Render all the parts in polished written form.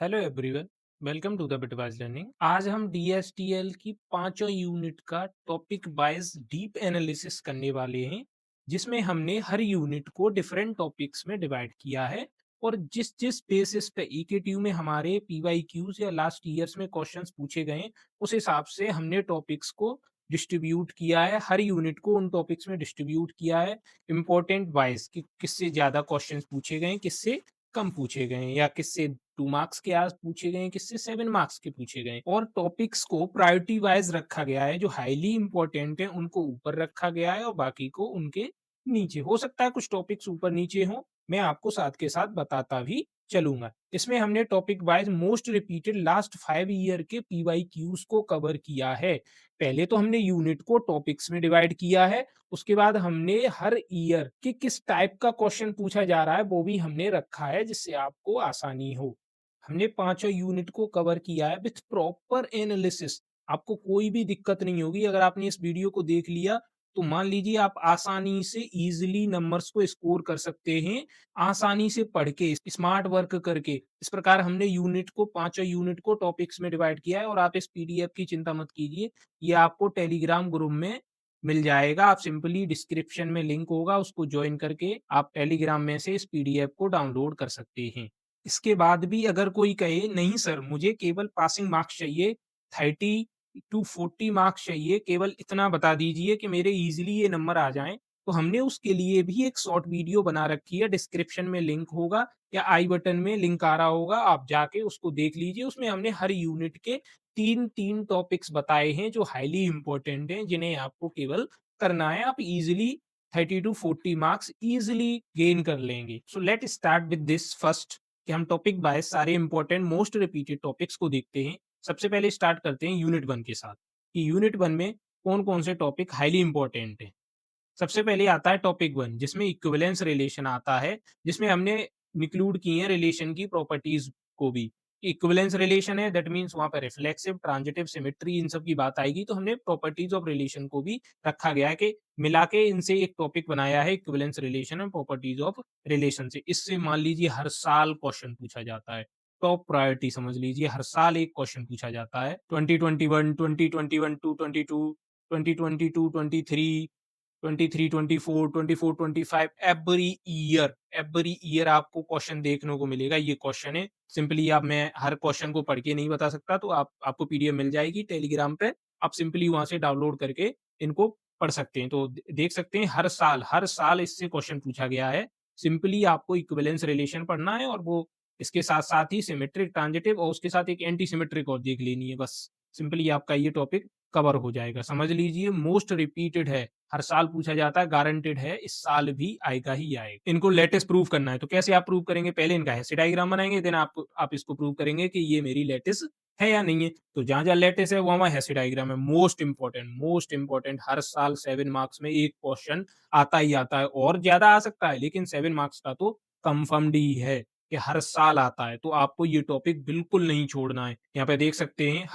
Hello everyone, welcome to the Bitwise learning. आज हम डीएसटीएल की पांचों यूनिट का टॉपिक वाइज डीप एनालिसिस करने वाले हैं, जिसमें हमने हर यूनिट को डिफरेंट टॉपिक्स में डिवाइड किया है और जिस जिस बेसिस पे ईकेटीयू में हमारे पीवाईक्यूज या लास्ट ईयर्स में क्वेश्चंस पूछे गए उस हिसाब से हमने टॉपिक्स को डिस्ट्रीब्यूट किया है। हर यूनिट को उन टॉपिक्स में डिस्ट्रीब्यूट किया है इम्पोर्टेंट वाइज कि किससे ज्यादा क्वेश्चंस पूछे गए, किससे कम पूछे गए या किससे 2 मार्क्स के आज पूछे गए, किससे 7 मार्क्स के पूछे गए। और टॉपिक्स को प्रायोरिटी वाइज रखा गया है। जो हाईली इंपॉर्टेंट है उनको ऊपर रखा गया है और बाकी को उनके नीचे। हो सकता है कुछ टॉपिक्स ऊपर नीचे हो, मैं आपको साथ के साथ बताता भी चलूंगा। इसमें हमने topic wise most repeated last 5 year के पीवाईक्यूज को कवर किया है। पहले तो हमने यूनिट को टॉपिक्स में डिवाइड किया है, उसके बाद हमने हर ईयर कि किस टाइप का क्वेश्चन पूछा जा रहा है वो भी हमने रखा है, जिससे आपको आसानी हो। हमने पांचों यूनिट को कवर किया है विथ प्रॉपर एनालिसिस। आपको कोई भी दिक्कत नहीं होगी अगर आपने इस वीडियो को देख लिया, तो मान लीजिए आप आसानी से इजीली नंबर्स को स्कोर कर सकते हैं, आसानी से पढ़ के स्मार्ट वर्क करके। इस प्रकार हमने यूनिट को पांचों यूनिट को टॉपिक्स में डिवाइड किया है। और आप इस पीडीएफ की चिंता मत कीजिए, ये आपको टेलीग्राम ग्रुप में मिल जाएगा। आप सिंपली डिस्क्रिप्शन में लिंक होगा, उसको ज्वाइन करके आप टेलीग्राम में से इस पीडीएफ को डाउनलोड कर सकते हैं। इसके बाद भी अगर कोई कहे नहीं सर मुझे केवल पासिंग मार्क्स चाहिए, 30 to 40 मार्क्स चाहिए, केवल इतना बता दीजिए कि मेरे इजीली ये नंबर आ जाएं, तो हमने उसके लिए भी एक शॉर्ट वीडियो बना रखी है। डिस्क्रिप्शन में लिंक होगा या आई बटन में लिंक आ रहा होगा, आप जाके उसको देख लीजिए। उसमें हमने हर यूनिट के तीन तीन टॉपिक्स बताए हैं जो हाईली इंपॉर्टेंट हैं, जिन्हें आपको केवल करना है। आप easily 30 to 40 marks easily gain कर लेंगे। So let start with this first, कि हम टॉपिक वाइज सारे इंपॉर्टेंट मोस्ट रिपीटेड टॉपिक्स को देखते हैं। सबसे पहले स्टार्ट करते हैं यूनिट 1 के साथ, कि यूनिट 1 में कौन कौन से टॉपिक हाईली इंपॉर्टेंट है। सबसे पहले आता है टॉपिक 1, जिसमें इक्विवेलेंस रिलेशन आता है, जिसमें हमने इंक्लूड की है रिलेशन की प्रॉपर्टीज को भी। इक्विवेलेंस रिलेशन है, दैट मींस वहां पर रिफ्लेक्सिव, ट्रांजिटिव, सिमेट्री, इन सब की बात आएगी। तो हमने प्रॉपर्टीज ऑफ रिलेशन को भी रखा गया है कि मिला के इनसे एक टॉपिक बनाया है, इक्विवेलेंस रिलेशन और प्रॉपर्टीज ऑफ रिलेशन से। इससे मान लीजिए हर साल क्वेश्चन पूछा जाता है। टॉप प्रायोरिटी समझ लीजिए, हर साल एक क्वेश्चन पूछा जाता है। 2021, 2021 टू 22, 2022, 23, 23, 24, 24, 25, एवरी ईयर आपको क्वेश्चन देखने को मिलेगा। ये क्वेश्चन है सिंपली, आप मैं हर क्वेश्चन को पढ़ के नहीं बता सकता, तो आपको पीडीएफ मिल जाएगी टेलीग्राम पे। आप सिंपली वहां से डाउनलोड करके इनको पढ़ सकते हैं। तो देख सकते हैं हर साल इससे क्वेश्चन पूछा गया है। सिंपली आपको इक्विवेलेंस रिलेशन पढ़ना है, और वो इसके साथ साथ ही सिमेट्रिक, ट्रांजिटिव और उसके साथ एक एंटी सिमेट्रिक और देख लेनी है। बस सिंपली आपका ये टॉपिक कवर हो जाएगा। समझ लीजिए मोस्ट रिपीटेड है, हर साल पूछा जाता है, गारंटेड है, इस साल भी आएगा ही आएगा। इनको लेटेस्ट प्रूव करना है, तो कैसे आप प्रूव करेंगे? पहले इनका हैश डायग्राम बनाएंगे, देन आप इसको प्रूव करेंगे कि ये मेरी लेटेस्ट है या नहीं है। तो जहां जहां लेटेस्ट है वहां हैश डायग्राम है। मोस्ट इंपॉर्टेंट, हर साल 7 मार्क्स में एक क्वेश्चन आता ही आता है, और ज्यादा आ सकता है, लेकिन 7 मार्क्स का तो कंफर्म्ड ही है कि हर साल आता है। तो आपको ये टॉपिक बिल्कुल नहीं छोड़ना है। यहाँ पे देख सकते हैं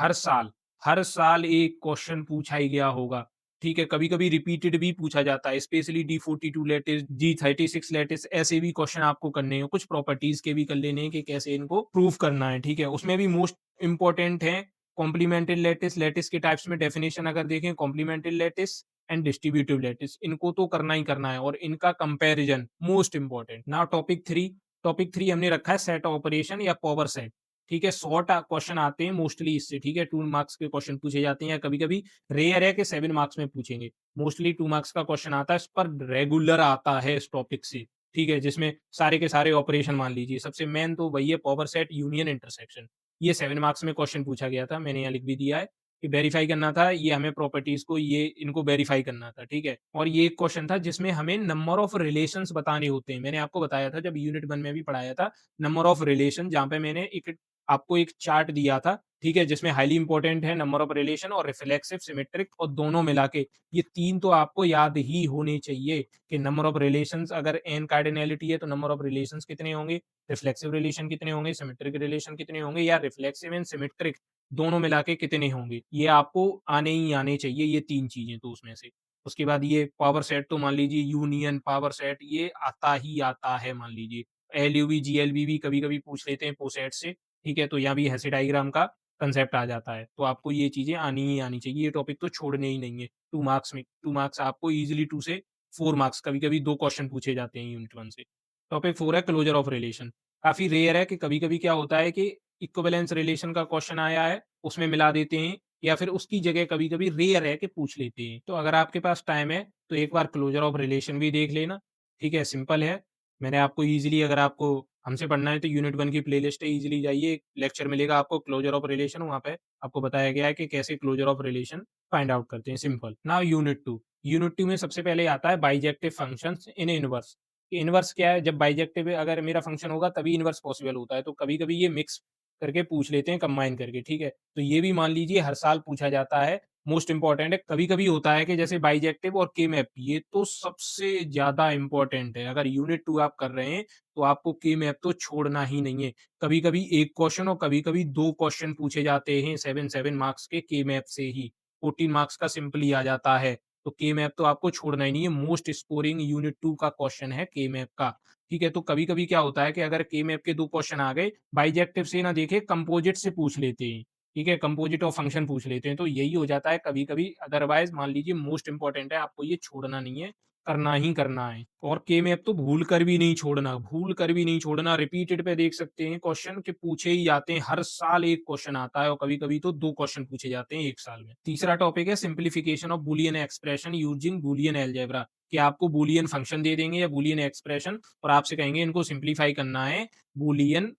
हर साल एक क्वेश्चन पूछा ही गया होगा। ठीक है, कभी-कभी रिपीटेड भी पूछा जाता है, specially D42 latest, G36 latest, ऐसे भी क्वेश्चन आपको करने हैं। कुछ प्रॉपर्टीज के भी कर लेने हैं कि कैसे इनको प्रूव करना है। ठीक है, उसमें भी मोस्ट इंपॉर्टेंट है कॉम्प्लीमेंट्री लेटिस। लेटिस के टाइप्स में डेफिनेशन अगर देखें, complementary lattice and distributive lattice, इनको तो करना ही करना है, और इनका comparison most important. Now topic 3 हमने रखा है सेट ऑपरेशन या पावर सेट। ठीक है, शॉर्ट क्वेश्चन आते हैं मोस्टली इससे। ठीक है, 2 मार्क्स के क्वेश्चन पूछे जाते हैं, या कभी कभी रेयर है कि 7 मार्क्स में पूछेंगे। मोस्टली 2 मार्क्स का क्वेश्चन आता है, इस पर रेगुलर आता है इस टॉपिक से। ठीक है, जिसमें सारे के सारे ऑपरेशन मान लीजिए, सबसे मेन तो वही है पावर सेट, यूनियन, इंटरसेक्शन। ये 7 मार्क्स में क्वेश्चन पूछा गया था, मैंने यहाँ लिख भी दिया है कि वेरीफाई करना था। ये हमें प्रॉपर्टीज को ये इनको वेरीफाई करना था। ठीक है, और ये एक क्वेश्चन था जिसमें हमें नंबर ऑफ रिलेशंस बताने होते हैं। मैंने आपको बताया था जब यूनिट 1 में भी पढ़ाया था, नंबर ऑफ रिलेशन, जहां पे मैंने एक आपको एक चार्ट दिया था। ठीक है, जिसमें हाईली इंपॉर्टेंट है नंबर ऑफ रिलेशन और रिफ्लेक्सिव, सिमेट्रिक, और दोनों मिला के ये तीन तो आपको याद ही होने चाहिए कि नंबर ऑफ रिलेशंस अगर एन कार्डिनैलिटी है तो नंबर ऑफ रिलेशंस कितने होंगे, रिफ्लेक्सिव रिलेशन कितने होंगे, सिमेट्रिक रिलेशन कितने होंगे, या रिफ्लेक्सिव एंड सिमेट्रिक दोनों मिला के कितने होंगे। ये आपको आने ही आने चाहिए, ये तीन चीजें तो उसमें से। उसके बाद ये पावर सेट, तो मान लीजिए यूनियन पावर सेट ये आता ही आता है। मान लीजिए एलयूवी जीएलबी भी कभी कभी पूछ लेते हैं पोसेट से, ठीक है? तो यहाँ भी हेसी डायग्राम का कांसेप्ट आ जाता है। तो आपको ये चीज़ें आनी ही आनी चाहिए, ये टॉपिक तो छोड़ने ही नहीं है। 2 मार्क्स में 2 मार्क्स आपको ईज़िली 2 से 4 मार्क्स, कभी-कभी 2 क्वेश्चन पूछे जाते हैं यूनिट 1 से। टॉपिक 4 है क्लोज़र ऑफ रिलेशन। काफ़ी रेयर है कि कभी-कभी क्या होता है कि इक्विवेलेंस रिलेशन का क्वेश्चन आया है, उसमें मिला देते हैं या फिर उसकी जगह कभी-कभी रेयर है कि पूछ लेते हैं। तो अगर आपके पास टाइम है, तो एक बार क्लोज़र ऑफ रिलेशन भी देख लेना, ठीक है? सिंपल है। मैंने आपको ईज़िली, अगर आपको हमसे पढ़ना है तो यूनिट 1 की प्लेलिस्ट है, ईज़िली जाइए, लेक्चर मिलेगा आपको क्लोज़र ऑफ रिलेशन, वहाँ पे आपको बताया गया है कि कैसे closure of relation find out करते हैं, सिंपल। Now unit 2। यूनिट 2 में सबसे पहले आता है bijective functions in inverse. Inverse क्या है? जब बाइजेक्टिव अगर मेरा फंक्शन होगा तभी इनवर्स पॉसिबल होता है, तो कभी-कभी ये मिक्स करके पूछ लेते हैं, कंबाइन करके, ठीक है? तो ये भी मान लीजिए हर साल पूछा जाता है, मोस्ट इम्पोर्टेंट है। कभी-कभी होता है कि जैसे बाइजेक्टिव और के मैप, ये तो सबसे ज़्यादा इम्पोर्टेंट है। अगर यूनिट 2 आप कर रहे हैं, तो आपको के मैप तो छोड़ना ही नहीं है। कभी-कभी 1 क्वेश्चन और कभी-कभी 2 क्वेश्चन पूछे जाते हैं 7-7 मार्क्स के के मैप से ही। 14 मार्क्स का सिंपली आ जाता है। तो के मैप तो आपको छोड़ना ही नहीं है। मोस्ट स्कोरिंग यूनिट 2 का क्वेश्चन है के मैप का। ठीक है? तो कभी-कभी क्या होता है कि अगर के मैप के 2 क्वेश्चन आ गए, बाइजेक्टिव से ना देखे कंपोजिट से पूछ लेते हैं। ठीक है? कंपोजिट ऑफ फंक्शन पूछ लेते हैं। तो यही हो जाता है कभी-कभी। अदरवाइज़ मान लीजिए मोस्ट इम्पोर्टेंट है, आपको ये छोड़ना नहीं है, करना ही करना है। और के मैप तो भूल कर भी नहीं छोड़ना, भूल कर भी नहीं छोड़ना। रिपीटेड पे देख सकते हैं क्वेश्चन कि पूछे ही जाते हैं। हर साल 1 क्वेश्चन आता है और कभी-कभी तो 2 क्वेश्चन पूछे जाते हैं 1 साल में। तीसरा टॉपिक है simplification of Boolean expression using Boolean algebra, कि आपको बूलियन फंक्शन दे देंगे या बूलियन एक्सप्रेशन और आपसे कहेंगे इनको सिम्प्लीफाई करना है बूलियन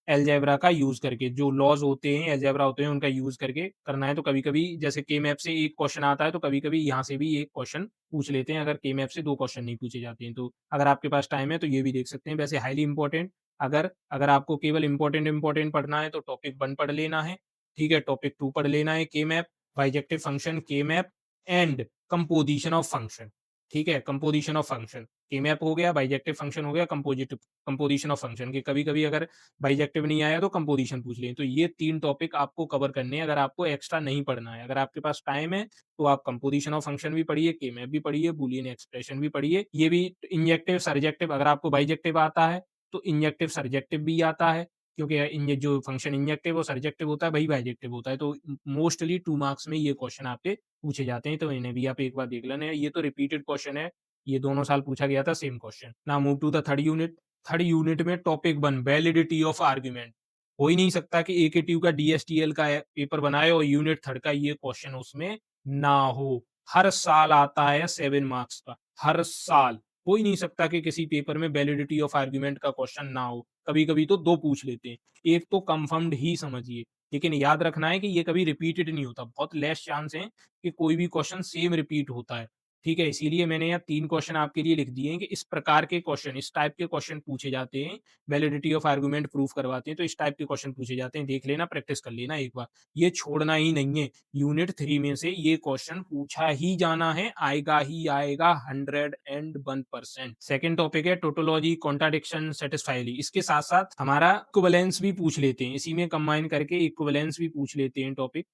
अलजेब्रा का यूज़ करके। जो लॉज़ होते हैं, अलजेब्रा होते हैं, उनका यूज़ करके करना है। तो कभी-कभी जैसे के मैप से 1 क्वेश्चन आता है, तो कभी-कभी यहाँ से भी 1 क्वेश्चन पूछ लेते हैं, अगर के मैप से 2 क्वेश्चन नहीं पूछे जाते हैं तो। अगर आपके पास टाइम है तो ये भी देख सकते हैं। वैसे हाइली इम्पोर्टेंट, अगर अगर आपको केवल इम्पोर्टेंट पढ़ना है तो टॉपिक 1 पढ़ लेना है, ठीक है? टॉपिक 2 पढ़ लेना है, के मैप, बाइजेक्टिव फंक्शन, के map and composition of function, ठीक है? कंपोज़िशन ऑफ फंक्शन, के मैप हो गया, बाइजेक्टिव फंक्शन हो गया, कंपोज़िशन ऑफ फंक्शन, के कभी-कभी अगर बाइजेक्टिव नहीं आया तो कंपोज़िशन पूछ लें। तो ये 3 टॉपिक आपको कवर करने हैं, अगर आपको एक्स्ट्रा नहीं पढ़ना है। अगर आपके पास टाइम है, तो आप कंपोज़िशन ऑफ फंक्शन भी पढ़िए, के मैप भी पढ़िए, बूलियन एक्सप्रेशन भी पढ़िए। ये भी इंजेक्टिव, सर्जेक्टिव, अगर आपको बाइजेक्टिव आता है, तो इंजेक्टिव, सर्जेक्टिव भी आता है, क्योंकि इंजे जो फंक्शन इंजेक्टिव और सर्जेक्टिव होता है, वही बाइजेक्टिव होता है। तो मोस्टली 2 मार्क्स में ये क्वेश्चन आपके पूछे जाते हैं, तो इन्हें भी आप एक बार देख लेना। ये तो रिपीटेड क्वेश्चन है, ये दोनों साल पूछा गया था same question. Now move to the third unit. Third unit में टॉपिक 1 वैलिडिटी ऑफ आर्गुमेंट। हो ही नहीं सकता कि एकेटीयू का डीएसटीएल का पेपर बनाए और यूनिट 3 का ये क्वेश्चन उसमें ना हो। हर साल आता है 7 मार्क्स का, हर साल। हो ही नहीं सकता कि किसी पेपर में वैलिडिटी ऑफ आर्गुमेंट का क्वेश्चन ना हो। कभी-कभी तो 2 पूछ लेते हैं। एक तो कन्फर्म्ड ही समझिए। लेकिन याद रखना है कि ये कभी रिपीटेड नहीं होता। बहुत लेस चांस है कि कोई भी क्वेश्चन सेम रिपीट होता है। ठीक है? इसीलिए मैंने यहाँ 3 क्वेश्चन आपके लिए लिख दिए हैं कि इस प्रकार के क्वेश्चन, इस टाइप के क्वेश्चन पूछे जाते हैं, वैलिडिटी ऑफ आर्गुमेंट प्रूफ करवाते हैं, तो इस टाइप के क्वेश्चन पूछे जाते हैं। देख लेना, प्रैक्टिस कर लेना एक बार। ये छोड़ना ही नहीं है। यूनिट 3 में से ये क्वेश्चन पूछा ही जाना है, आएगा ही आएगा 101%। सेकंड टॉपिक है टोटोलॉजी, कॉन्ट्राडिक्शन, सैटिस्फायरली। इसके साथ-साथ हमारा इक्विवेलेंस भी पूछ लेते हैं। इसी में कंबाइन करके इक्विवेलेंस भी पूछ लेते हैं टॉपिक।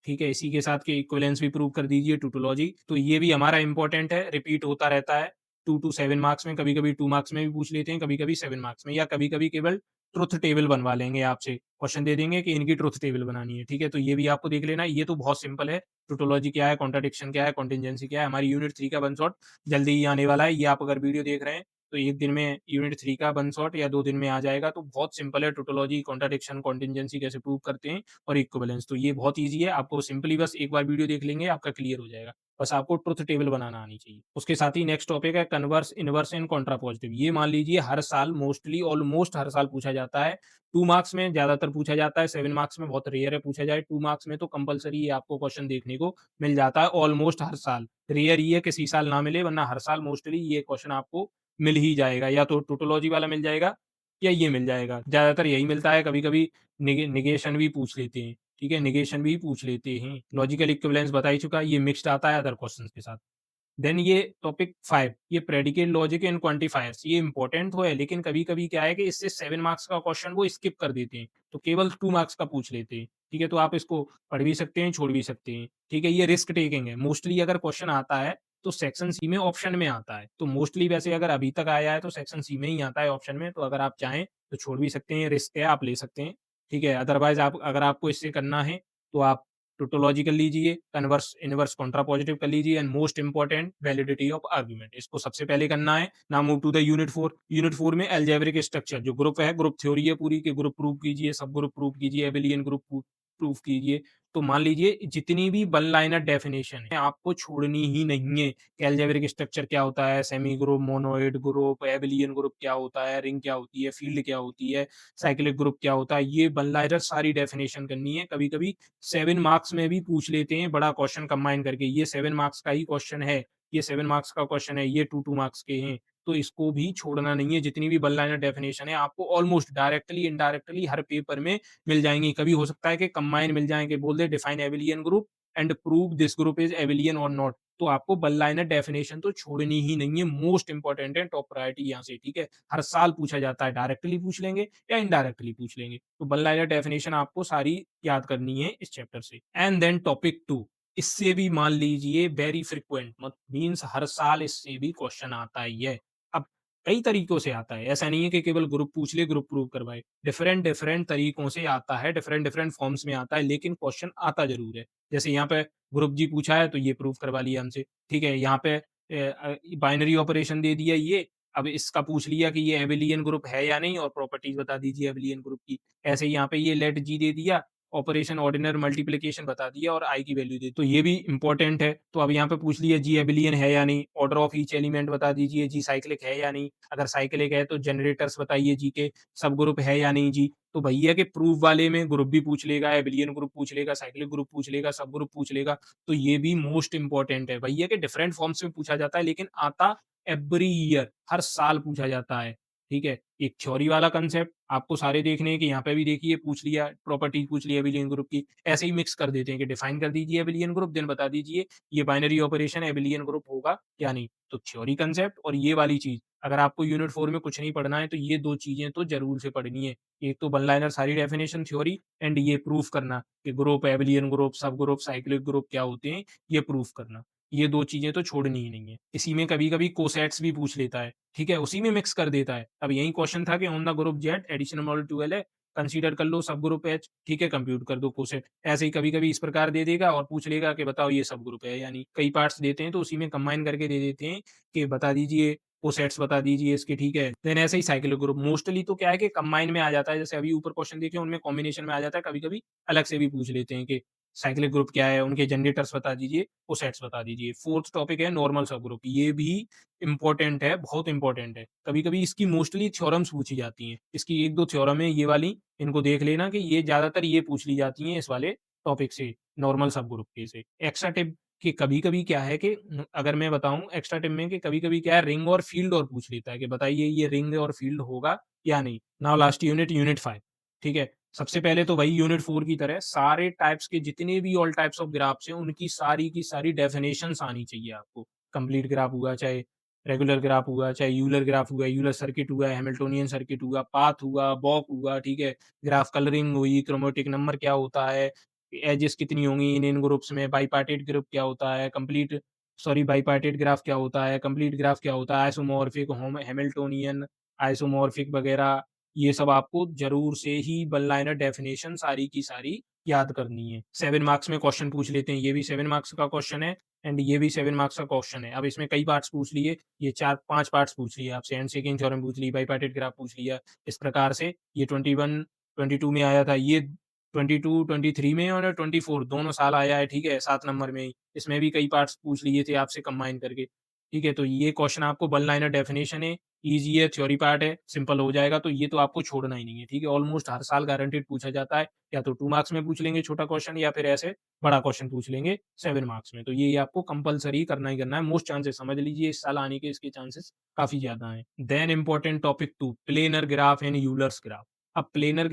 ठीक है? इसी के साथ के इक्विवेलेंस भी प्रूव कर दीजिए, टोटोलॉजी। तो ये भी हमारा इम्पोर्टेंट है, रिपीट होता रहता है। 2 टू 7 मार्क्स में, कभी-कभी 2 मार्क्स में भी पूछ लेते हैं, कभी-कभी 7 मार्क्स में, या कभी-कभी केवल ट्रुथ टेबल बनवा लेंगे आपसे। क्वेश्चन दे देंगे कि इनकी ट्रुथ टेबल बनानी है, ठीक है? तो ये भी आपको देख लेना है। ये तो बहुत सिंपल है। टोटोलॉजी क्या है, कॉन्ट्रडिक्शन क्या है, कॉन्टिजेंसी क्या है। हमारी यूनिट 3 का वन शॉट जल्दी ही आने वाला है। ये आप अगर वीडियो देख रहे हैं, तो 1 दिन में यूनिट 3 का वन शॉट या 2 दिन में आ जाएगा। तो बहुत सिंपल है, टोटोलॉजी, कॉन्ट्रडिक्शन, कॉन्टिजेंसी कैसे प्रूव करते हैं और इक्विवेलेंस। तो ये बहुत ईज़ी है। आपको सिंपली बस एक बार वीडियो देख लेंगे, आपका क्लियर हो जाएगा। बस आपको ट्रुथ टेबल बनाना आनी चाहिए। उसके साथ ही नेक्स्ट टॉपिक है कन्वर्स, इनवर्स एंड कॉन्ट्रापॉजिटिव। ये मान लीजिए हर साल मोस्टली, ऑलमोस्ट हर साल पूछा जाता है। 2 मार्क्स में ज़्यादातर पूछा जाता है, 7 मार्क्स में बहुत रेयर है पूछा जाए। 2 मार्क्स में तो कंपल्सरी ये आपको क्वेश्चन देखने को मिल जाता है ऑलमोस्ट हर साल। रेयर ही है किसी साल ना मिले, वरना हर साल मोस्टली ये क्वेश्चन आपको मिल ही जाएगा। या तो टोटोलॉजी वाला मिल जाएगा या ये मिल जाएगा। ज़्यादातर यही मिलता है, कभी-कभी नेगेशन भी पूछ लेते हैं। ठीक है? नेगेशन भी पूछ लेते हैं। लॉजिकल इक्विवेलेंस बता ही चुका, ये मिक्स्ड आता है अदर क्वेश्चंस के साथ। देन ये टॉपिक 5, ये प्रेडिकेट लॉजिक एंड क्वांटिफायर्स। ये इंपॉर्टेंट तो है, लेकिन कभी-कभी क्या है कि इससे 7 मार्क्स का क्वेश्चन वो स्किप कर देते हैं, तो केवल 2 मार्क्स का पूछ लेते हैं। ठीक है? तो आप इसको पढ़ भी सकते हैं, छोड़ भी सकते हैं। ठीक है? ये रिस्क टेकिंग है। मोस्टली अगर क्वेश्चन आता है, तो सेक्शन सी में ऑप्शन में आता है। तो मोस्टली वैसे अगर अभी तक आया है, तो सेक्शन सी में ही आता है ऑप्शन में। तो अगर आप चाहें, तो छोड़ भी सकते हैं, रिस्क है, आप ले सकते हैं। ठीक है? अदरवाइज़ आप अगर आपको इससे करना है, तो आप टोटोलॉजी कर लीजिए, कन्वर्स इनवर्स कॉन्ट्रापॉजिटिव कर लीजिए and most important validity of argument. इसको सबसे पहले करना है। Now move to the unit 4। Unit 4 में अलजेब्रिक स्ट्रक्चर, जो ग्रुप है, ग्रुप थ्योरी है पूरी कि ग्रुप प्रूव कीजिए, सब ग्रुप प्रूव कीजिए, एबेलियन ग्रुप प्रूव कीजिए। तो मान लीजिए जितनी भी वन लाइनर डेफिनेशन है, आपको छोड़नी ही नहीं है। कि अलजेब्रिक स्ट्रक्चर क्या होता है, semi group, monoid group, Abelian group क्या होता है, रिंग क्या होती है, फील्ड क्या होती है, साइक्लिक ग्रुप क्या होता है, ये वन लाइनर सारी डेफिनेशन करनी है। कभी-कभी 7 मार्क्स में भी पूछ लेते हैं बड़ा क्वेश्चन कंबाइन करके, ये 7 मार्क्स का ही क्वेश्चन है, ये 7 मार्क्स का क्वेश्चन है, ये 2-2 मार्क्स के हैं। तो इसको भी छोड़ना नहीं है। जितनी भी वन लाइनर डेफिनेशन है, आपको ऑलमोस्ट डायरेक्टली, इनडायरेक्टली हर पेपर में मिल जाएँगी। कभी हो सकता है कि कंबाइन मिल जाएँ, कि बोल दे define Abelian group and prove this group is Abelian और नॉट। तो आपको वन लाइनर डेफिनेशन तो छोड़नी ही नहीं है। मोस्ट इम्पोर्टेंट है, टॉप प्रायोरिटी यहाँ से, ठीक है? हर साल पूछा जाता है, डायरेक्टली पूछ लेंगे या इनडायरेक्टली पूछ लेंगे। तो वन लाइनर डेफिनेशन आपको सारी याद करनी है इस चैप्टर से। एंड देन टॉपिक 2, इससे भी मान लीजिए वेरी फ्रीक्वेंट, मत मीन्स हर साल इससे भी क्वेश्चन आता ही है। अब कई तरीकों से आता है, ऐसा नहीं है कि केवल ग्रुप पूछ ले, ग्रुप प्रूव करवाए। डिफरेंट डिफरेंट तरीकों से आता है, डिफरेंट डिफरेंट फॉर्म्स में आता है, लेकिन क्वेश्चन आता ज़रूर है। जैसे यहाँ पे ग्रुप जी पूछा है, तो ये प्रूव करवा लिया हमसे, ठीक है? यहाँ पे बाइनरी ऑपरेशन दे दिया ये, अब इसका पूछ लिया कि ये एबेलियन ग्रुप है या नहीं और प्रॉपर्टीज़ बता दीजिए एबेलियन ग्रुप की। ऐसे ही यहाँ पे ये लेट जी दे दिया, ऑपरेशन ऑर्डिनल मल्टीप्लिकेशन बता दिया और आई की वैल्यू दी, तो ये भी इम्पोर्टेंट है। तो अब यहाँ पे पूछ लिया जी एबेलियन है या नहीं, ऑर्डर ऑफ ईच एलिमेंट बता दीजिए, जी साइक्लिक है या नहीं, अगर साइक्लिक है तो जनरेटर्स बताइए जी के, सब ग्रुप है या नहीं जी। तो भैया के प्रूफ वाले में ग्रुप भी पूछ लेगा, एबेलियन ग्रुप पूछ लेगा, साइक्लिक ग्रुप पूछ लेगा, सब ग्रुप पूछ लेगा। तो ये भी मोस्ट इम्पोर्टेंट है। भैया के डिफरेंट फॉर्म्स में पूछा जाता है, लेकिन आता एवरी ईयर, हर साल पूछा जाता है। ठीक है? एक थ्योरी वाला कांसेप्ट आपको सारे देखने हैं कि यहाँ पे भी देखिए पूछ लिया, प्रॉपर्टीज़ पूछ लिया एबेलियन ग्रुप की। ऐसे ही मिक्स कर देते हैं कि डिफाइन कर दीजिए एबेलियन ग्रुप, देन बता दीजिए ये बाइनरी ऑपरेशन एबेलियन ग्रुप होगा या नहीं। तो थ्योरी कांसेप्ट और ये वाली चीज़, अगर आपको यूनिट 4 में कुछ नहीं पढ़ना है, तो ये 2 चीज़ें तो ज़रूर से पढ़नी है। एक तो वन लाइनर सारी डेफिनिशन थ्योरी एंड ये प्रूफ करना कि ग्रुप, एबेलियन ग्रुप, सब ग्रुप, साइक्लिक ग्रुप क्या होते हैं, ये प्रूफ करना। ये 2 चीज़ें तो छोड़नी ही नहीं है। इसी में कभी-कभी कोसेट्स भी पूछ लेता है, ठीक है? उसी में मिक्स कर देता है। अब यही क्वेश्चन था कि on the group Z additional model 12 है, कंसीडर कर लो सब ग्रुप एच, ठीक है? कंप्यूट कर दो कोसेट। ऐसे ही कभी-कभी इस प्रकार दे देगा और पूछ लेगा कि बताओ ये सब ग्रुप है या नहीं। कई पार्ट्स देते हैं तो उसी में कंबाइन करके दे देते हैं कि बता दीजिए, कोसेट्स बता दीजिए इसके, ठीक है? देन ऐसे ही साइक्लिक ग्रुप मोस्टली तो क्या है कि कंबाइन में आ जाता है। जैसे अभी ऊपर क्वेश्चन देखे उनमें कॉम्बिनेशन में आ जाता है, कभी-कभी अलग से भी पूछ लेते हैं कि साइक्लिक ग्रुप क्या है, उनके जनरेटर्स बता दीजिए, कोसेट्स बता दीजिए। 4th टॉपिक है नॉर्मल सब ग्रुप। ये भी इम्पोर्टेंट है, बहुत इम्पोर्टेंट है। कभी-कभी इसकी मोस्टली थ्योरम्स पूछी जाती हैं। इसकी 1-2 थ्योरम है ये वाली, इनको देख लेना कि ये ज़्यादातर ये पूछ ली जाती हैं इस वाले टॉपिक से, नॉर्मल सब ग्रुप के से। एक्स्ट्रा टिप कि कभी-कभी क्या है कि अगर मैं बताऊँ एक्स्ट्रा टिप में कि कभी-कभी क्या है, रिंग और फील्ड और पूछ लेता है कि बताइए ये रिंग और फील्ड होगा या नहीं। नाउ लास्ट यूनिट, यूनिट 5, ठीक है? सबसे पहले तो वही यूनिट 4 की तरह सारे टाइप्स के जितने भी ऑल टाइप्स ऑफ ग्राफ्स हैं, उनकी सारी की सारी डेफिनिशंस आनी चाहिए आपको। कंप्लीट ग्राफ हुआ, चाहे रेगुलर ग्राफ हुआ, चाहे यूलर ग्राफ हुआ, यूलर सर्किट हुआ, हैमिल्टोनियन सर्किट हुआ, पाथ हुआ, बॉक हुआ, ठीक है? ग्राफ कलरिंग हुई, क्रोमैटिक नंबर क्या होता है, एजेस कितनी होंगी इन ग्रुप्स में, बाइपार्टेट ग्रुप क्या होता है, बाइपार्टेट ग्राफ क्या होता है, कंप्लीट ग्राफ क्या होता है, आइसोमॉर्फिक, हैमिल्टोनियन, आइसोमॉर्फिक वगैरह, ये सब आपको ज़रूर से ही वन लाइनर डेफिनिशन सारी की सारी याद करनी है। 7 मार्क्स में क्वेश्चन पूछ लेते हैं, ये भी 7 मार्क्स का क्वेश्चन है एंड ये भी 7 मार्क्स का क्वेश्चन है। अब इसमें कई पार्ट्स पूछ लिए, ये 4-5 पार्ट्स पूछ लिए आपसे, एंड सेकंड थ्योरम पूछ ली, बाइपार्टेट ग्राफ पूछ लिया। इस प्रकार से ये 21, 22 में आया था, ये 22, 23 में और 24 दोनों साल आया है, ठीक है? 7 नंबर में ही। इसमें भी कई पार्ट्स पूछ लिए थे आपसे कंबाइन करके, ठीक है? तो ये क्वेश्चन आपको वन लाइनर डेफिनिशन है, ईज़ी है, थ्योरी पार्ट है, सिंपल हो जाएगा, तो ये तो आपको छोड़ना ही नहीं है, ठीक है? ऑलमोस्ट हर साल गारंटीड पूछा जाता है, या तो 2 मार्क्स में पूछ लेंगे छोटा क्वेश्चन या फिर ऐसे बड़ा क्वेश्चन पूछ लेंगे 7 मार्क्स में। तो ये आपको कंपल्सरी करना ही करना है, मोस्ट चांसेस समझ लीजिए इस साल आने के इसके चांसेस काफ़ी ज़्यादा हैं। Then important topic 2, planar graph and Euler's graph. अब प्लेनर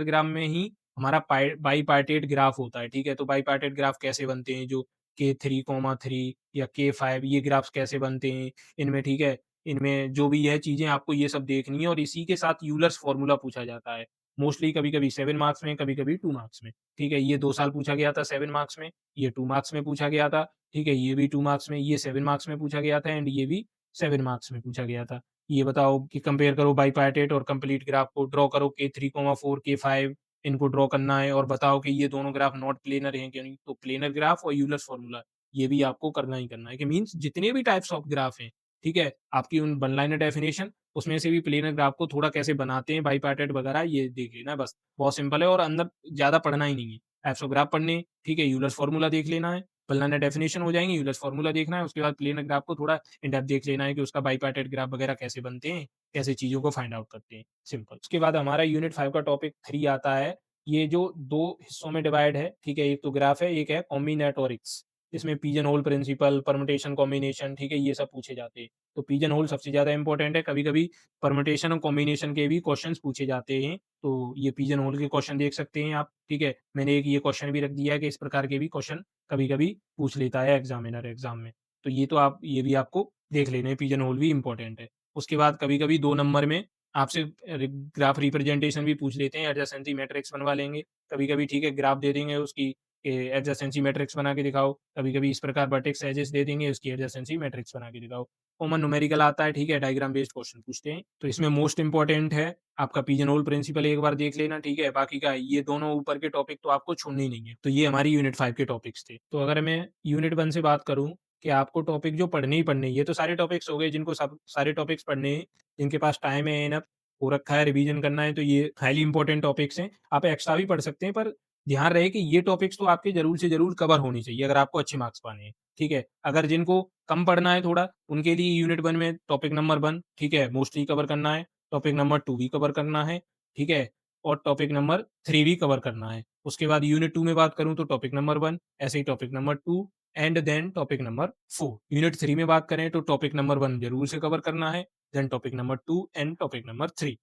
ग्राफ में ही हमारा बाइपार्टेट ग्राफ होता है, ठीक है? तो बाइपार्टेट ग्राफ कैसे बनते हैं, जो K3, या K5 ये ग्राफ्स कैसे बनते हैं इनमें, ठीक है? इनमें जो भी है चीज़ें आपको ये सब देखनी है और इसी के साथ यूलर्स फ़ॉर्मूला पूछा जाता है। मोस्टली कभी-कभी 7 मार्क्स में, कभी-कभी 2 मार्क्स में, ठीक है? ये 2 साल पूछा गया था 7 मार्क्स में, ये 2 मार्क्स में पूछा गया था, ठीक है? ये भी 2 मार्क्स में, ये 7 मार्क्स में पूछा गया था एंड ये भी 7 मार्क्स में पूछा गया था। ये बताओ कि कंपेयर करो बाइपार्टेट और कंप्लीट ग्राफ को, ड्रॉ करो K3, 4, K5 इनको ड्रॉ करना है और बताओ कि ये दोनों ग्राफ नॉट प्लेनर हैं कि नहीं, तो प्लेनर ग्राफ और यूलर्स फॉर्मूला ये भी आपको करना ही करना है कि मीन्स जितने भी टाइप्स ऑफ ग्राफ हैं, ठीक है? आपकी उन वन लाइनर डेफिनिशन उसमें से भी प्लेनर ग्राफ को थोड़ा कैसे बनाते हैं बाइपार्टेट वगैरह ये देख लेना है बस। बहुत सिंपल है और अंदर ज़्यादा पढ़ना ही नहीं है। टाइप्स ऑफ ग्राफ पढ़ने हैं, ठीक है? यूलर्स फॉर्मूला देख लेना है, वन लाइनर डेफिनिशन हो जाएँगी, यूलर्स फॉर्मूला देखना है, उसके बाद प्लेनर ग्राफ को थोड़ा इन डेप्थ देख लेना है कि उसका बाइपार्टेट ग्राफ वगैरह कैसे बनते हैं, कैसे चीज़ों को फाइंड आउट करते हैं, सिंपल। उसके बाद हमारा यूनिट 5 का टॉपिक 3 आता है। ये जो 2 हिस्सों में डिवाइड है, ठीक है? एक तो ग्राफ है, एक है कॉम्बिनेटोरिक्स। इसमें pigeon hole principle, permutation combination, ठीक है? ये सब पूछे जाते हैं। तो पिजन होल सबसे ज़्यादा इम्पोर्टेंट है, कभी-कभी परम्यूटेशन और कॉम्बिनेशन के भी क्वेश्चन्स पूछे जाते हैं, तो ये पिजन होल के क्वेश्चन देख सकते हैं आप, ठीक है? मैंने एक ये क्वेश्चन भी रख दिया है कि इस प्रकार के भी क्वेश्चन कभी-कभी पूछ लेता है एग्ज़ामिनर एग्ज़ाम में। तो ये तो आप ये भी आपको देख लेना है, पिजन होल भी इम्पोर्टेंट है। उसके बाद कभी-कभी 2 नंबर में आपसे ग्राफ रिप्रेजेंटेशन भी पूछ लेते हैं, एडजेसेंसी मैट्रिक्स बनवा लेंगे। कभी-कभी ठीक है ग्राफ दे देंगे उसकी एडजेसेंसी मैट्रिक्स बना के दिखाओ। कभी-कभी इस प्रकार वर्टेक्स एजेस दे देंगे, उसकी एडजेसेंसी मैट्रिक्स बना के दिखाओ। कॉमन न्यूमेरिकल आता है, ठीक है? डायग्राम बेस्ड क्वेश्चन पूछते हैं। तो इसमें मोस्ट इम्पोर्टेंट है आपका पिजन होल प्रिंसिपल एक बार देख लेना, ठीक है? बाकी का ये दोनों ऊपर के टॉपिक तो आपको छोड़ने ही नहीं है। तो ये हमारी यूनिट 5 के टॉपिक्स थे। तो अगर मैं यूनिट 1 से बात करूँ कि आपको टॉपिक जो पढ़ने ही पढ़ने हैं, ये तो सारे टॉपिक्स हो गए जिनको सब सारे टॉपिक्स पढ़ने हैं, जिनके पास टाइम है इनफ हो रखा है, रिवीजन करना है, तो ये हाइली इंपॉर्टेंट टॉपिक्स हैं। आप एक्स्ट्रा भी पढ़ सकते हैं, पर ध्यान रहे कि ये टॉपिक्स तो आपके ज़रूर से ज़रूर कवर होनी चाहिए अगर आपको अच्छे मार्क्स पाने हैं, ठीक है? अगर जिनको कम पढ़ना है थोड़ा, उनके लिए यूनिट 1 में टॉपिक नंबर 1 ठीक है, मोस्टली कवर करना है, टॉपिक नंबर 2 भी कवर करना है, ठीक है? और टॉपिक नंबर 3 भी कवर करना है। उसके बाद यूनिट 2 में बात करूँ तो टॉपिक नंबर 1 ऐसे ही topic number 2 and then topic number 4। Unit 3 में बात करें तो टॉपिक नंबर 1 ज़रूर से कवर करना है, then topic number 2 and topic number 3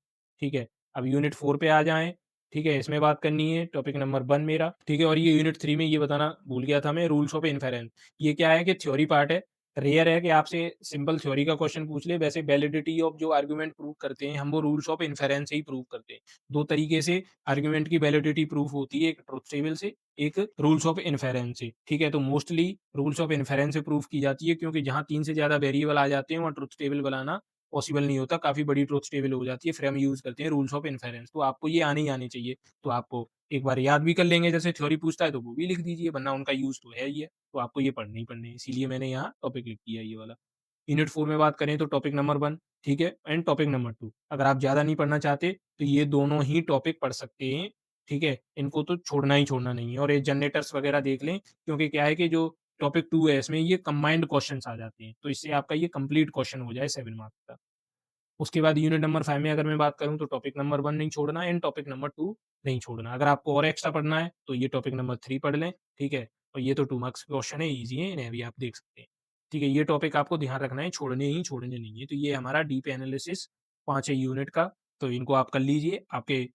ठीक है? अब यूनिट 4 पे आ जाएँ, ठीक है? इसमें बात करनी है टॉपिक नंबर 1 मेरा, ठीक है? और ये यूनिट 3 में ये बताना भूल गया था मैं रूल्स ऑफ इन्फेरेंस। ये क्या है कि थ्योरी पार्ट है, रेयर है कि आपसे सिंपल थ्योरी का क्वेश्चन पूछ ले, वैसे वैलिडिटी ऑफ जो आर्गुमेंट प्रूव करते हैं, हम वो रूल्स ऑफ इन्फेरेंस से ही प्रूव करते हैं। 2 तरीके से आर्गुमेंट की वैलिडिटी प्रूफ होती है, एक ट्रुथ टेबल से, एक रूल्स ऑफ इन्फेरेंस से, ठीक है? तो मोस्टली रूल्स ऑफ इन्फेरेंस से प्रूफ की जाती है क्योंकि जहाँ 3 से ज़्यादा वेरिएबल आ जाते हैं, वहाँ ट्रुथ टेबल बनाना पॉसिबल नहीं होता, काफ़ी बड़ी ट्रुथ टेबल हो जाती है, फिर हम यूज़ करते हैं रूल्स ऑफ इन्फेरेंस। तो आपको ये आने ही आने चाहिए, तो आपको एक बार याद भी कर लेंगे, जैसे थ्योरी पूछता है तो वो भी लिख दीजिए, वरना उनका यूज़ तो है ही है, तो आपको ये पढ़ने ही पढ़ने हैं, इसीलिए मैंने यहाँ टॉपिक लिख दिया ये वाला। यूनिट 4 में बात करें तो टॉपिक नंबर 1 ठीक है? एंड टॉपिक नंबर 2 अगर आप ज़्यादा नहीं पढ़ना चाहते, तो ये दोनों ही टॉपिक पढ़ सकते हैं, ठीक है? इनको तो छोड़ना ही छोड़ना नहीं है और ये जनरेटर्स वगैरह देख लें, क्योंकि क्या है कि जो टॉपिक 2 है इसमें ये कंबाइंड क्वेश्चन्स आ जाते हैं, तो इससे आपका ये कंप्लीट क्वेश्चन हो जाए 7 मार्क्स का। उसके बाद यूनिट नंबर 5 में अगर मैं बात करूँ तो टॉपिक नंबर 1 नहीं छोड़ना एंड टॉपिक नंबर 2 नहीं छोड़ना। अगर आपको और एक्स्ट्रा पढ़ना है तो ये टॉपिक नंबर 3 पढ़ लें, ठीक है? और ये तो 2 मार्क्स के क्वेश्चन है, ईज़ी है, इन्हें भी आप देख सकते हैं। ठीक है, ये टॉपिक आपको ध्यान रखना है, छोड़ने ही छोड़ने नहीं है। तो ये हमारा डीप एनालिसिस 5 है यूनिट का, तो इनको आप कर लीजिए। आपके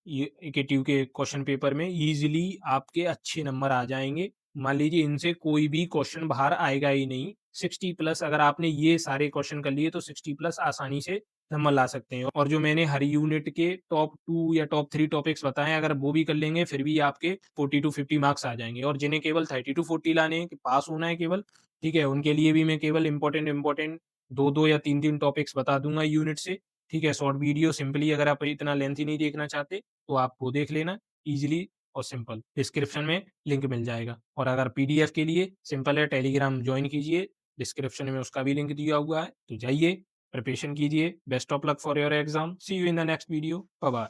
ये एकेटीव के क्वेश्चन पेपर में ईज़िली आपके अच्छे नंबर आ जाएँगे। मान लीजिए इनसे कोई भी क्वेश्चन बाहर आएगा ही नहीं। 60 प्लस अगर आपने ये सारे क्वेश्चन कर लिए तो 60 प्लस आसानी से नंबर ला सकते हैं। और जो मैंने हर यूनिट के टॉप 2 या टॉप 3 टॉपिक्स बताए हैं, अगर वो भी कर लेंगे फिर भी आपके 40 टू 50 मार्क्स आ जाएँगे। और जिन्हें केवल 30 टू 40 लाने हैं, कि पास होना है केवल, ठीक है? उनके लिए भी मैं केवल इम्पोर्टेंट 2-2 या 3-3 टॉपिक्स बता दूँगा यूनिट से, ठीक है? शॉर्ट वीडियो सिंपली अगर आप इतना लेंथी नहीं देखना चाहते, तो आप वो देख लेना ईज़िली और सिंपल। डिस्क्रिप्शन में लिंक मिल जाएगा और अगर पीडीएफ के लिए सिंपल है, टेलीग्राम जॉइन कीजिए, डिस्क्रिप्शन में उसका भी लिंक दिया हुआ है। तो जाइए, प्रिपरेशन कीजिए। Best of luck for your exam. See you in the next video. Bye bye.